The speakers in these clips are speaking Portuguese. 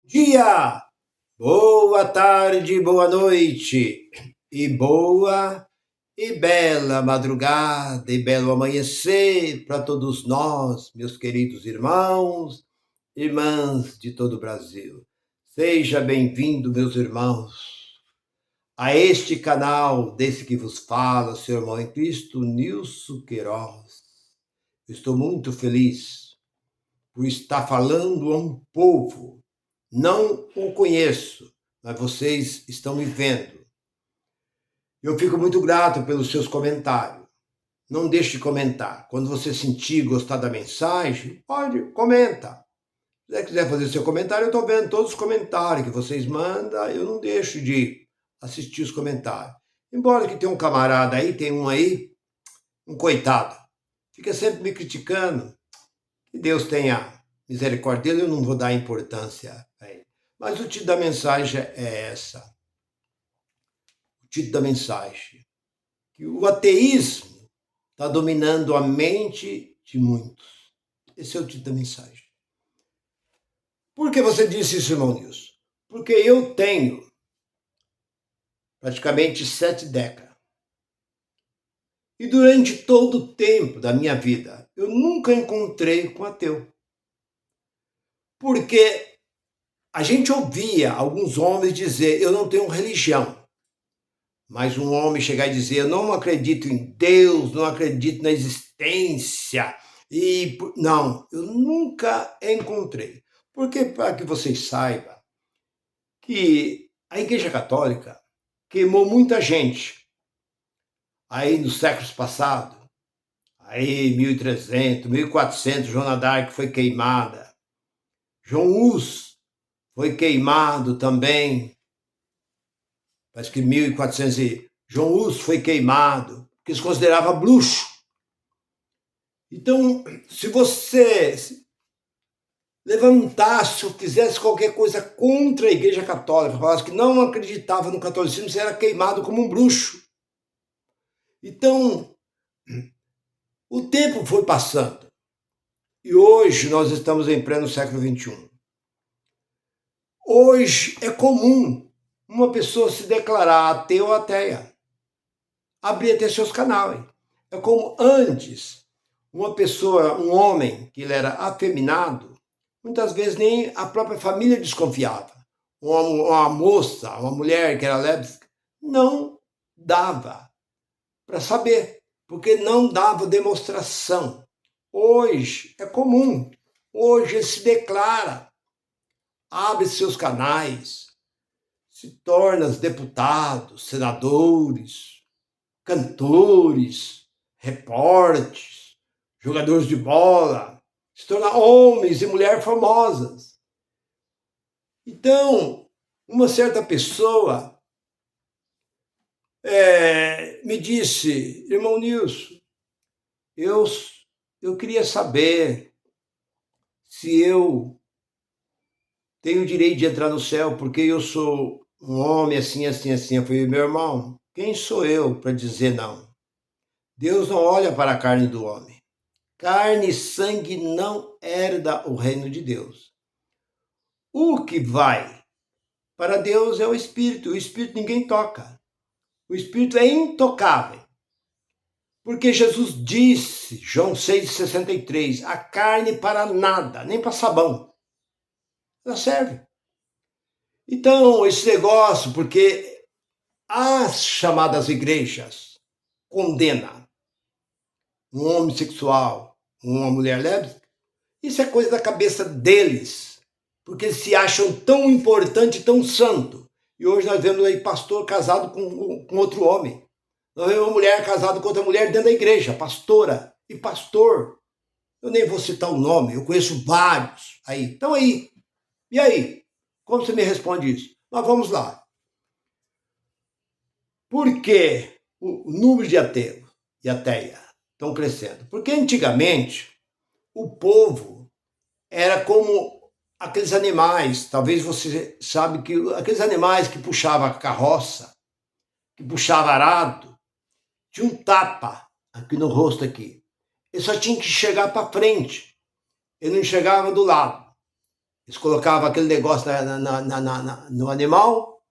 Dia, boa tarde, boa noite e boa e bela madrugada e belo amanhecer para todos nós, meus queridos irmãos, irmãs de todo o Brasil. Seja bem-vindo, meus irmãos, a este canal desse que vos fala, seu irmão em Cristo, Nilson Queiroz. Estou muito feliz por estar falando a um povo. Não o conheço, mas vocês estão me vendo. Eu fico muito grato pelos seus comentários. Não deixe de comentar. Quando você sentir gostar da mensagem, pode, comenta. Se você quiser fazer seu comentário, eu estou vendo todos os comentários que vocês mandam, eu não deixo de assistir os comentários. Embora que tenha um camarada aí, tem um aí, um coitado, fica sempre me criticando. Que Deus tenha misericórdia dele, eu não vou dar importância a ele. Mas o título da mensagem é essa. O título da mensagem. Que o ateísmo está dominando a mente de muitos. Esse é o título da mensagem. Por que você disse isso, irmão Nilson? Porque eu tenho praticamente 7 décadas. E durante todo o tempo da minha vida, eu nunca encontrei com ateu. Porque a gente ouvia alguns homens dizer, eu não tenho religião. Mas um homem chegar e dizer, eu não acredito em Deus, não acredito na existência. Não, eu nunca encontrei. Porque, para que vocês saibam, que a Igreja Católica queimou muita gente aí nos séculos passados. Aí, 1300, 1400, Joana d'Arc foi queimada. João Hus foi queimado também. Parece que 1400 João Hus foi queimado, porque se considerava bruxo. Então, se você levantasse ou fizesse qualquer coisa contra a Igreja Católica, falasse que não acreditava no catolicismo, você era queimado como um bruxo. Então, o tempo foi passando. E hoje nós estamos em pleno século XXI. Hoje é comum uma pessoa se declarar ateu ou ateia. Abrir até seus canais. É como antes, uma pessoa, um homem, que ele era afeminado, muitas vezes nem a própria família desconfiava. Uma moça, uma mulher que era lésbica, não dava para saber, porque não dava demonstração. Hoje é comum, hoje ele se declara, abre seus canais, se torna deputados, senadores, cantores, repórteres, jogadores de bola, se tornar homens e mulheres famosas. Então, uma certa pessoa me disse, irmão Nilson, eu queria saber se eu tenho o direito de entrar no céu porque eu sou um homem assim, assim, assim. Eu falei, meu irmão, quem sou eu para dizer não? Deus não olha para a carne do homem. Carne e sangue não herda o reino de Deus. O que vai para Deus é o Espírito. O Espírito ninguém toca. O Espírito é intocável. Porque Jesus disse, João 6,63, a carne para nada, nem para sabão. Ela serve. Então, esse negócio, porque as chamadas igrejas condenam um homossexual, uma mulher lésbica, isso é coisa da cabeça deles, porque eles se acham tão importante, tão santo. E hoje nós vemos aí pastor casado com outro homem. Nós vemos uma mulher casada com outra mulher dentro da igreja, pastora e pastor. Eu nem vou citar o nome, eu conheço vários aí. Então aí, e aí? Como você me responde isso? Mas vamos lá. Por que o número de ateus e ateia estão crescendo? Porque antigamente o povo era como aqueles animais, talvez você sabe que aqueles animais que puxavam a carroça, que puxavam arado, tinha um tapa aqui no rosto aqui. Ele só tinha que chegar para frente. Ele não chegava do lado. Eles colocavam aquele negócio no animal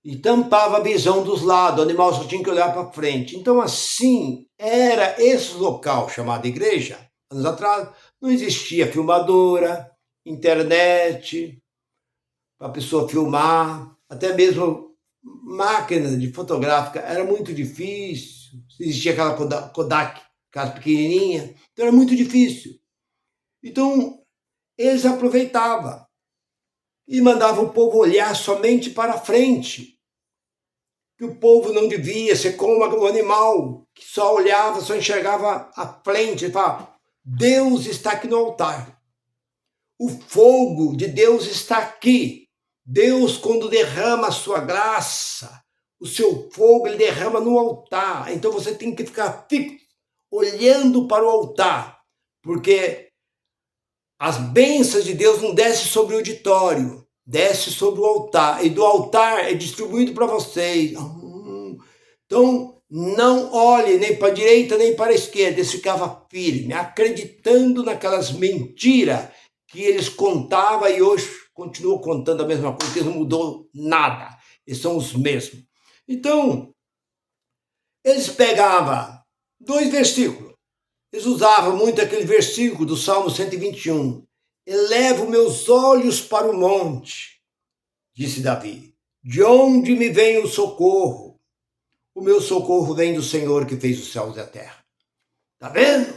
e tampava a visão dos lados, o animal só tinha que olhar para frente. Então, assim, era esse local chamado igreja. Anos atrás, não existia filmadora, internet, para a pessoa filmar, até mesmo máquina de fotográfica, era muito difícil. Existia aquela Kodak, aquela pequenininha, então era muito difícil. Então, eles aproveitavam e mandavam o povo olhar somente para frente. Que o povo não devia ser como o animal, que só olhava, só enxergava a frente e falava: Deus está aqui no altar. O fogo de Deus está aqui. Deus, quando derrama a sua graça, o seu fogo, ele derrama no altar. Então você tem que ficar fixo, olhando para o altar, porque as bênçãos de Deus não descem sobre o auditório, desce sobre o altar, e do altar é distribuído para vocês. Então, não olhe nem para a direita nem para a esquerda. Eles ficavam firmes, acreditando naquelas mentiras que eles contavam e hoje continuam contando a mesma coisa, que não mudou nada. Eles são os mesmos. Então, eles pegavam 2 versículos. Eles usavam muito aquele versículo do Salmo 121. Elevo meus olhos para o monte, disse Davi. De onde me vem o socorro? O meu socorro vem do Senhor que fez os céus e a terra. Tá vendo?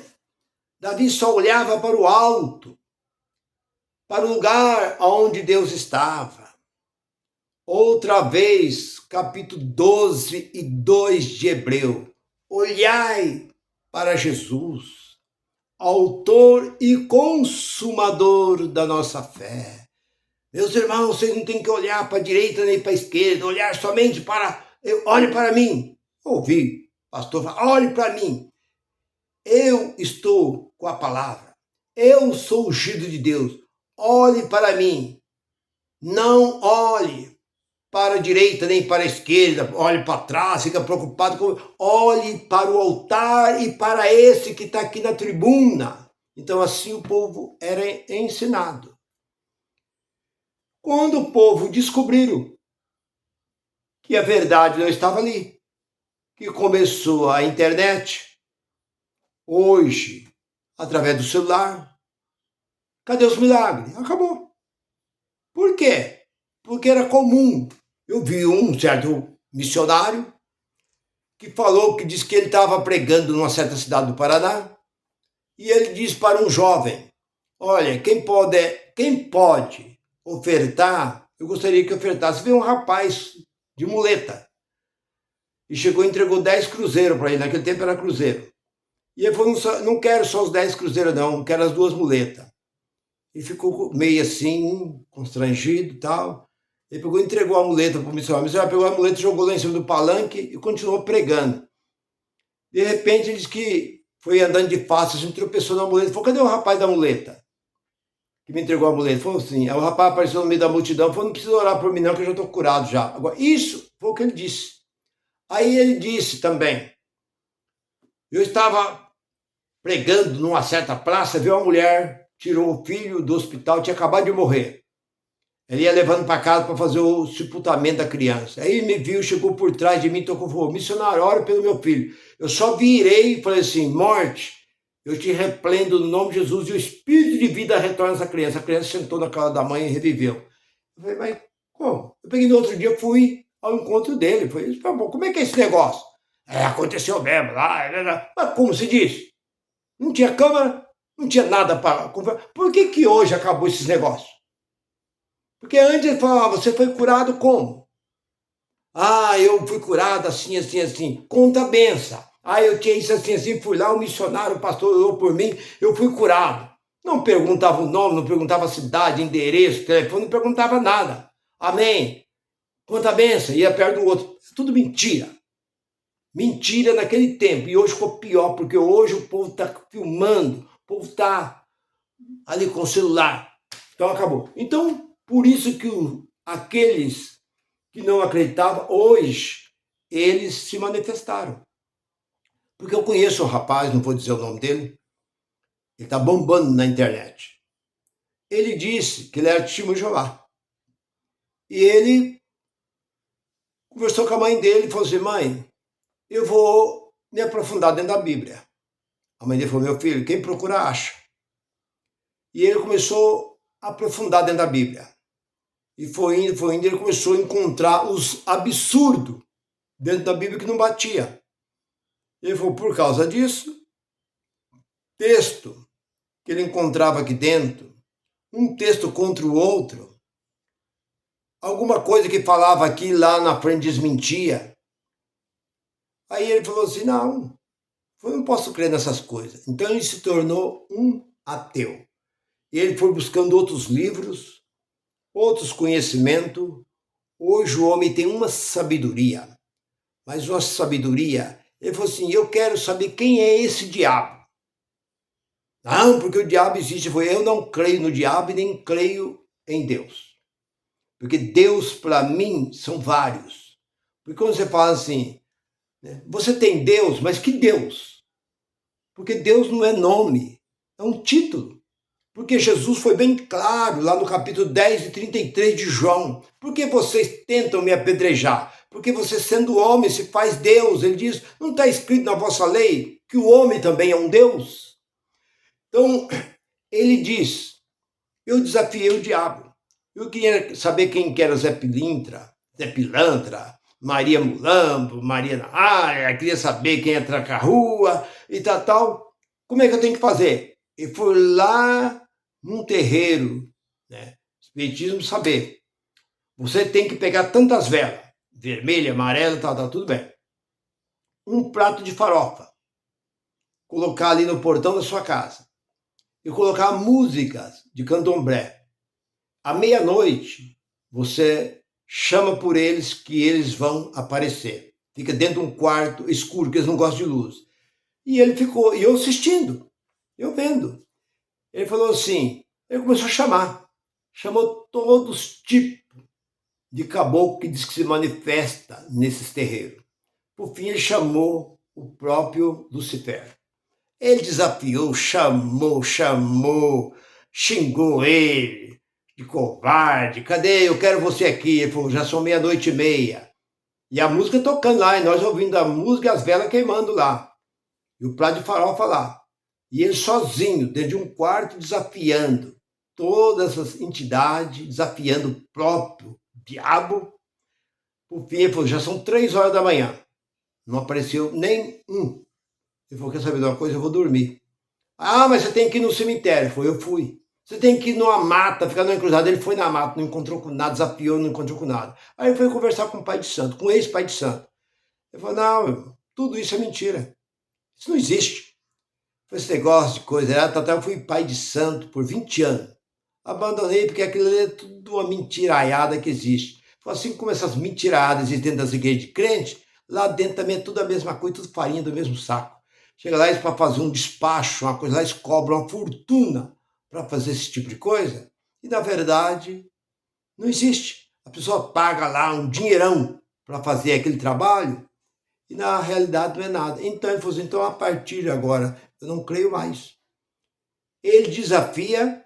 Davi só olhava para o alto, para o lugar onde Deus estava. Outra vez, capítulo 12 e 2 de Hebreu. Olhai para Jesus, autor e consumador da nossa fé. Meus irmãos, vocês não têm que olhar para a direita nem para a esquerda, olhar somente para... Olhe para mim. Ouvi o pastor falar, olhe para mim. Eu estou com a palavra. Eu sou o ungido de Deus. Olhe para mim. Não olhe para a direita nem para a esquerda, olhe para trás, fica preocupado com... Olhe para o altar e para esse que está aqui na tribuna. Então assim o povo era ensinado. Quando o povo descobriram que a verdade não estava ali, que começou a internet, hoje, através do celular, cadê os milagres? Acabou. Por quê? Porque era comum. Eu vi um certo missionário que falou, que disse que ele estava pregando numa certa cidade do Paraná, e ele disse para um jovem, olha, quem pode ofertar, eu gostaria que ofertasse. Veio um rapaz de muleta, e chegou e entregou 10 cruzeiros para ele, naquele tempo era cruzeiro. E ele falou, não quero só os 10 cruzeiros não, quero as 2 muletas. E ficou meio assim, constrangido e tal. Ele pegou e entregou a muleta para o missionário. O missionário pegou a muleta, jogou lá em cima do palanque e continuou pregando. De repente, ele disse que foi andando de face, assim, tropeçou na muleta. Falou, cadê o rapaz da muleta? Que me entregou a muleta. Ele falou assim, aí o rapaz apareceu no meio da multidão, falou, não precisa orar por mim não, que eu já estou curado já. Agora, isso foi o que ele disse. Aí ele disse também, eu estava pregando numa certa praça, viu uma mulher, tirou o filho do hospital, tinha acabado de morrer. Ele ia levando para casa para fazer o sepultamento da criança. Aí me viu, chegou por trás de mim, tocou, falou, missionário, ora pelo meu filho. Eu só virei e falei assim, morte, eu te repreendo no nome de Jesus e o espírito de vida retorna a essa criança. A criança sentou na cama da mãe e reviveu. Eu falei, mas como? Eu peguei no outro dia, fui ao encontro dele. Falei, como é que é esse negócio? Aconteceu mesmo lá. Mas como se diz? Não tinha câmera, não tinha nada para conversar. Por que hoje acabou esses negócios? Porque antes ele falava, você foi curado como? Eu fui curado assim, assim, assim. Conta a benção. Eu tinha isso assim, assim, fui lá, o missionário, o pastor orou por mim, eu fui curado. Não perguntava o nome, não perguntava a cidade, endereço, telefone, não perguntava nada. Amém. Conta a benção, ia perto do outro. É tudo mentira. Mentira naquele tempo. E hoje ficou pior, porque hoje o povo está filmando, o povo está ali com o celular. Então acabou. Então, por isso que aqueles que não acreditavam, hoje, eles se manifestaram. Porque eu conheço um rapaz, não vou dizer o nome dele, ele está bombando na internet. ele disse que ele era testemunho de Jeová. E ele conversou com a mãe dele e falou assim: mãe, eu vou me aprofundar dentro da Bíblia. A mãe dele falou: meu filho, quem procura acha. E ele começou a aprofundar dentro da Bíblia. E foi indo, ele começou a encontrar os absurdos dentro da Bíblia que não batia. Ele falou: por causa disso, texto que ele encontrava aqui dentro, um texto contra o outro, alguma coisa que falava aqui lá na frente desmentia. Aí ele falou assim: não, eu não posso crer nessas coisas. Então ele se tornou um ateu. E ele foi buscando outros livros, outros conhecimentos. Hoje o homem tem uma sabedoria, mas uma sabedoria. Ele falou assim: eu quero saber quem é esse diabo. Não, porque o diabo existe. Eu não creio no diabo e nem creio em Deus. Porque Deus, para mim, são vários. Porque quando você fala assim, né, você tem Deus, mas que Deus? Porque Deus não é nome, é um título. Porque Jesus foi bem claro lá no capítulo 10 e 33 de João. Por que vocês tentam me apedrejar? Porque você, sendo homem, se faz Deus. Ele diz: não está escrito na vossa lei que o homem também é um Deus? Então, ele diz: eu desafiei o diabo. Eu queria saber quem que era Zé Pilintra, Zé Pilantra, Maria Mulambo, Maria na área, queria saber quem é Tracarrua e tal. Como é que eu tenho que fazer? E foi lá num terreiro, né? Espiritismo saber. Você tem que pegar tantas velas, vermelha, amarela, tal, tudo bem. Um prato de farofa, colocar ali no portão da sua casa e colocar músicas de candomblé. À meia-noite, você chama por eles que eles vão aparecer. Fica dentro de um quarto escuro, porque eles não gostam de luz. E ele ficou, e eu assistindo, eu vendo. Ele falou assim, ele começou a chamar. Chamou todos os tipos de caboclo que diz que se manifesta nesses terreiros. Por fim, ele chamou o próprio Lucifer. Ele desafiou, chamou, xingou ele de covarde. Cadê? Eu quero você aqui. Ele falou: já são 00:30. E a música tocando lá, e nós ouvindo a música e as velas queimando lá. E o prato de farofa lá. E ele sozinho, dentro de um quarto, desafiando todas essas entidades, desafiando o próprio diabo. Por fim, ele falou: já são 3 horas da manhã. Não apareceu nem um. Ele falou: quer saber de uma coisa? Eu vou dormir. Ah, mas você tem que ir no cemitério. Ele falou: eu fui. Você tem que ir numa mata, ficar numa encruzilhada. Ele foi na mata, não encontrou com nada, desafiou, não encontrou com nada. Aí ele foi conversar com o pai de santo, com o ex-pai de santo. Ele falou: não, meu irmão, tudo isso é mentira. Isso não existe. Esse negócio de coisa, eu fui pai de santo por 20 anos. Abandonei porque aquilo é tudo uma mentiraiada que existe. Assim como essas mentiraiadas existem dentro das igrejas de crente, lá dentro também é tudo a mesma coisa, tudo farinha do mesmo saco. Chega lá para fazer um despacho, uma coisa lá, eles cobram uma fortuna para fazer esse tipo de coisa. E na verdade, não existe. A pessoa paga lá um dinheirão para fazer aquele trabalho e na realidade não é nada. Então ele falou assim: então a partir de agora eu não creio mais. Ele desafia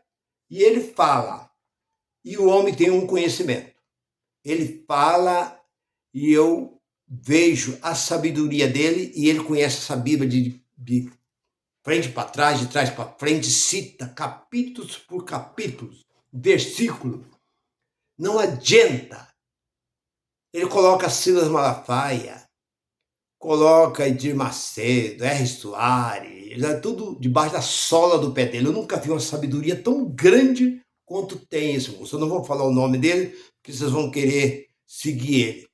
e ele fala. E o homem tem um conhecimento. Ele fala e eu vejo a sabedoria dele e ele conhece essa Bíblia de frente para trás, de trás para frente, cita capítulos por capítulos, versículo. Não adianta. Ele coloca Silas Malafaia, coloca Edir Macedo, R. Soares, é tudo debaixo da sola do pé dele. Eu nunca vi uma sabedoria tão grande quanto tem esse moço. Eu não vou falar o nome dele, porque vocês vão querer seguir ele.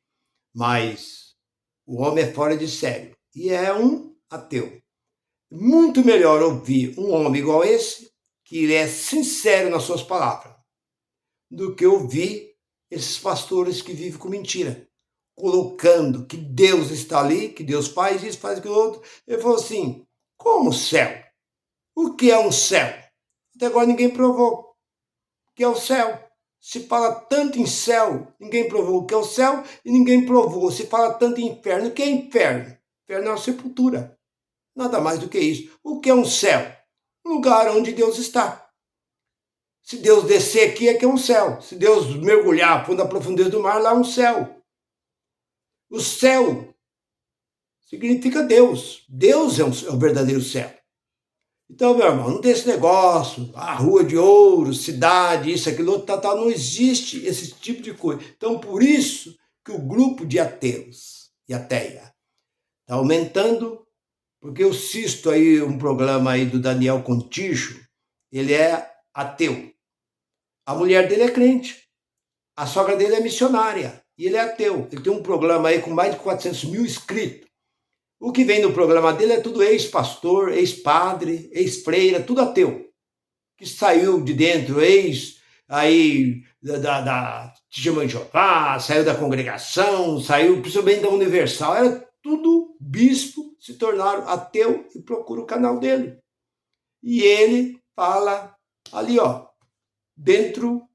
Mas o homem é fora de sério e é um ateu. Muito melhor ouvir um homem igual esse, que ele é sincero nas suas palavras, do que ouvir esses pastores que vivem com mentira, colocando que Deus está ali, que Deus faz isso, faz aquilo outro. Ele falou assim: como céu? O que é um céu? Até agora ninguém provou o que é o céu. Se fala tanto em céu, ninguém provou o que é o céu e ninguém provou. Se fala tanto em inferno, o que é inferno? Inferno é uma sepultura. Nada mais do que isso. O que é um céu? Um lugar onde Deus está. Se Deus descer aqui é um céu. Se Deus mergulhar fundo da profundeza do mar, lá é um céu. O céu significa Deus. Deus é o verdadeiro céu. Então, meu irmão, não tem esse negócio, a rua de ouro, cidade, isso, aquilo, outro, tal, não existe esse tipo de coisa. Então, por isso que o grupo de ateus e ateia está aumentando, porque eu assisto aí um programa aí do Daniel Contígio, ele é ateu. A mulher dele é crente, a sogra dele é missionária, e ele é ateu. Ele tem um programa aí com mais de 400 mil inscritos. O que vem no programa dele é tudo ex-pastor, ex-padre, ex-freira, tudo ateu. Que saiu de dentro, aí da Testemunha de Jeová, saiu da congregação, saiu principalmente da Universal. Era tudo bispo, se tornaram ateu e procura o canal dele. E ele fala ali, ó, dentro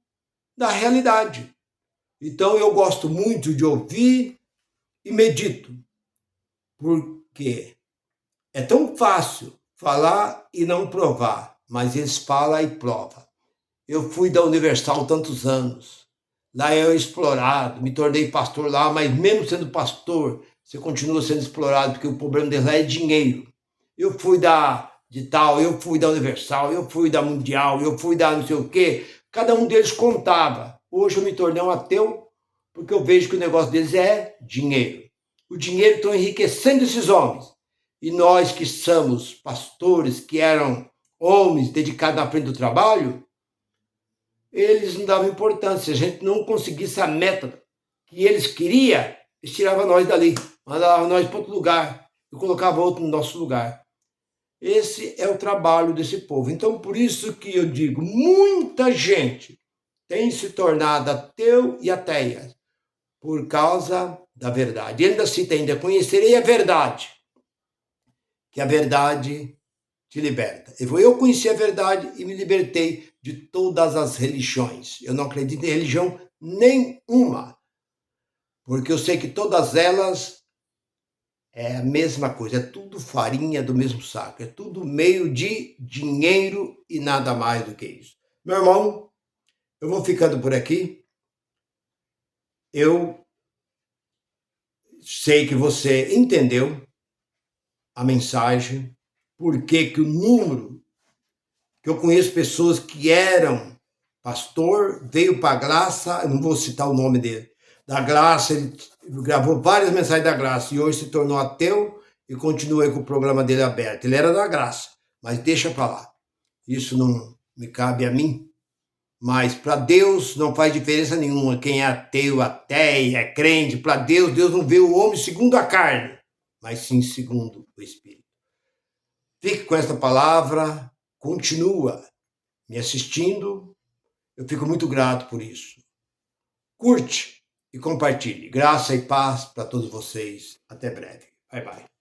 da realidade. Então eu gosto muito de ouvir e medito. Porque é tão fácil falar e não provar, mas eles falam e provam. Eu fui da Universal tantos anos, lá eu explorado, me tornei pastor lá, mas mesmo sendo pastor, você continua sendo explorado, porque o problema deles lá é dinheiro. Eu fui eu fui da Universal, eu fui da Mundial, eu fui da não sei o quê, cada um deles contava. Hoje eu me tornei um ateu, porque eu vejo que o negócio deles é dinheiro. O dinheiro está enriquecendo esses homens. E nós que somos pastores, que eram homens dedicados à frente do trabalho, eles não davam importância. Se a gente não conseguisse a meta que eles queriam, eles tiravam nós dali, mandavam nós para outro lugar e colocavam outro no nosso lugar. Esse é o trabalho desse povo. Então, por isso que eu digo, muita gente tem se tornado ateu e ateia por causa da verdade. Ele ainda cita ainda, conhecerei a verdade, que a verdade te liberta. Eu conheci a verdade e me libertei de todas as religiões. Eu não acredito em religião nenhuma, porque eu sei que todas elas é a mesma coisa, é tudo farinha do mesmo saco, é tudo meio de dinheiro e nada mais do que isso. Meu irmão, eu vou ficando por aqui. Eu sei que você entendeu a mensagem, por que o número, que eu conheço pessoas que eram pastor, veio para a Graça, eu não vou citar o nome dele, da Graça, ele gravou várias mensagens da Graça e hoje se tornou ateu e continua com o programa dele aberto. Ele era da Graça, mas deixa para lá. Isso não me cabe a mim. Mas para Deus não faz diferença nenhuma. Quem é ateu, ateia, é crente, para Deus, Deus não vê o homem segundo a carne, mas sim segundo o Espírito. Fique com esta palavra, continua me assistindo, eu fico muito grato por isso. Curte e compartilhe. Graça e paz para todos vocês. Até breve. Bye, bye.